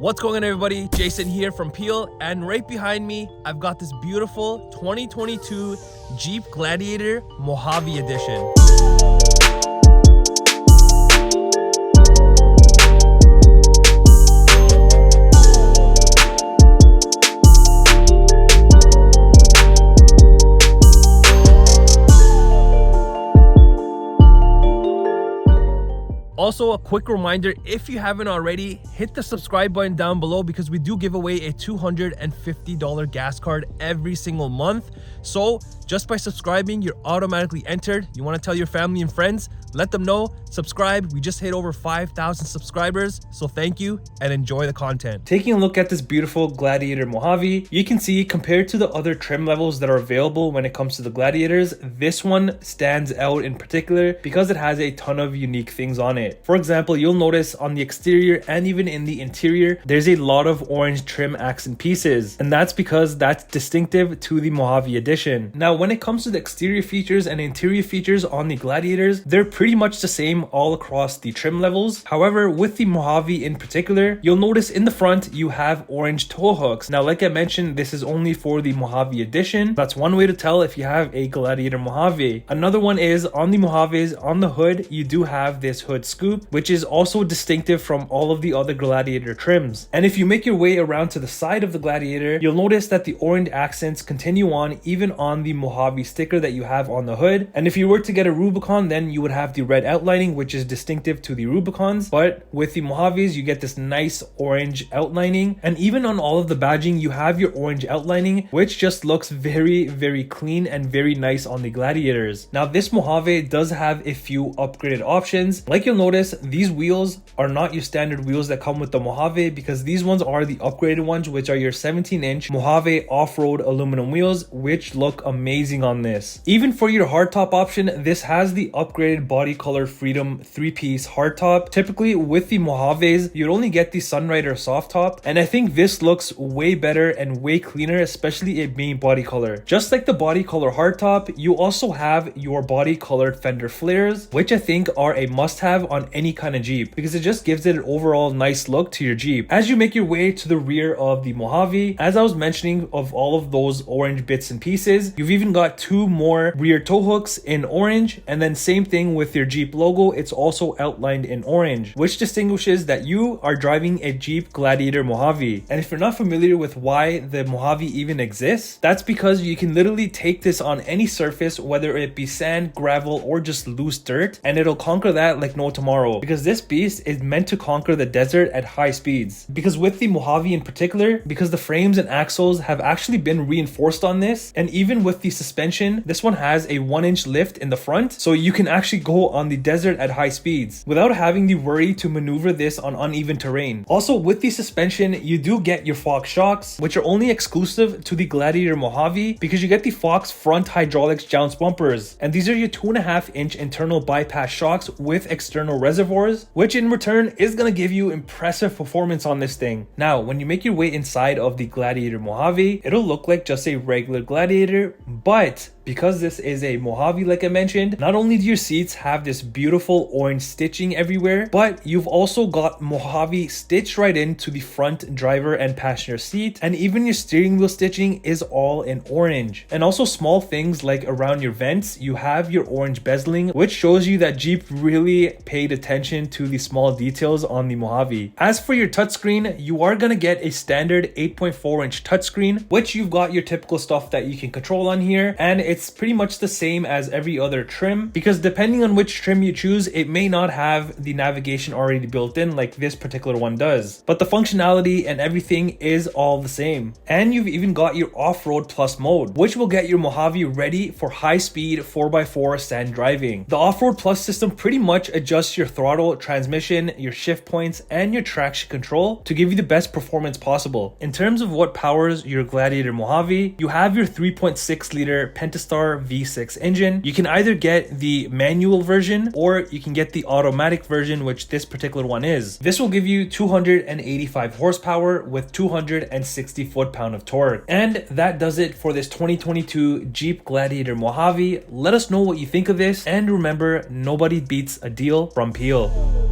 What's going on, everybody? Jason here from Peel, and right behind me I've got this beautiful 2022 Jeep Gladiator Mojave edition. Also, a quick reminder, if you haven't already, hit the subscribe button down below because we do give away a $250 gas card every single month. So just by subscribing, you're automatically entered. You want to tell your family and friends, let them know, subscribe. We just hit over 5,000 subscribers, so thank you and enjoy the content. Taking a look at this beautiful Gladiator Mojave, you can see compared to the other trim levels that are available when it comes to the Gladiators, this one stands out in particular because it has a ton of unique things on it. For example, you'll notice on the exterior and even in the interior, there's a lot of orange trim accent pieces, and that's because that's distinctive to the Mojave edition. Now, when it comes to the exterior features and interior features on the Gladiators, they're pretty much the same all across the trim levels. However, with the Mojave in particular, you'll notice in the front you have orange tow hooks. Now, like I mentioned, this is only for the Mojave edition. That's one way to tell if you have a Gladiator Mojave. Another one is on the Mojaves, on the hood, you do have this hood scoop, which is also distinctive from all of the other Gladiator trims. And if you make your way around to the side of the Gladiator, you'll notice that the orange accents continue on even on the Mojave sticker that you have on the hood. And if you were to get a Rubicon, then you would have the red outlining, which is distinctive to the Rubicons. But with the Mojaves, you get this nice orange outlining. And even on all of the badging, you have your orange outlining, which just looks very, very clean and very nice on the Gladiators. Now, this Mojave does have a few upgraded options. Like you'll notice, these wheels are not your standard wheels that come with the Mojave, because these ones are the upgraded ones, which are your 17-inch Mojave off-road aluminum wheels, which look amazing on this. Even for your hardtop option, this has the upgraded body color Freedom 3-piece hardtop. Typically with the Mojaves, you'd only get the Sunrider soft top, and I think this looks way better and way cleaner, especially it being body color. Just like the body color hardtop, you also have your body colored fender flares, which I think are a must-have on any kind of Jeep because it just gives it an overall nice look to your Jeep. As you make your way to the rear of the Mojave, as I was mentioning, of all of those orange bits and pieces, you've even got two more rear tow hooks in orange, and then same thing with your Jeep logo, it's also outlined in orange, which distinguishes that you are driving a Jeep Gladiator Mojave. And if you're not familiar with why the Mojave even exists, that's because you can literally take this on any surface, whether it be sand, gravel, or just loose dirt, and it'll conquer that like no tomorrow, because this beast is meant to conquer the desert at high speeds. Because with the Mojave in particular, because the frames and axles have actually been reinforced on this, and even with the suspension, this one has a 1-inch lift in the front, so you can actually go on the desert at high speeds without having the worry to maneuver this on uneven terrain. Also, with the suspension, you do get your Fox shocks, which are only exclusive to the Gladiator Mojave because you get the Fox front hydraulics jounce bumpers, and these are your 2.5-inch internal bypass shocks with external reservoirs, which in return is going to give you impressive performance on this thing. Now, when you make your way inside of the Gladiator Mojave, it'll look like just a regular Gladiator, but because this is a Mojave, like I mentioned, not only do your seats have this beautiful orange stitching everywhere, but you've also got Mojave stitched right into the front driver and passenger seat, and even your steering wheel stitching is all in orange. And also small things like around your vents, you have your orange bezeling, which shows you that Jeep really paid attention to the small details on the Mojave. As for your touchscreen, you are going to get a standard 8.4-inch touchscreen, which you've got your typical stuff that you can control on here, and it's pretty much the same as every other trim, because depending on which trim you choose, it may not have the navigation already built in like this particular one does, but the functionality and everything is all the same. And you've even got your off-road plus mode, which will get your Mojave ready for high-speed 4x4 sand driving. The off-road plus system pretty much adjusts your throttle, transmission, your shift points, and your traction control to give you the best performance possible. In terms of what powers your Gladiator Mojave, you have your 3.6 liter Pentastar V6 engine. You can either get the manual version or you can get the automatic version, which this particular one is. This will give you 285 horsepower with 260 foot-pound of torque. And that does it for this 2022 Jeep Gladiator Mojave. Let us know what you think of this, and remember, nobody beats a deal from Peel.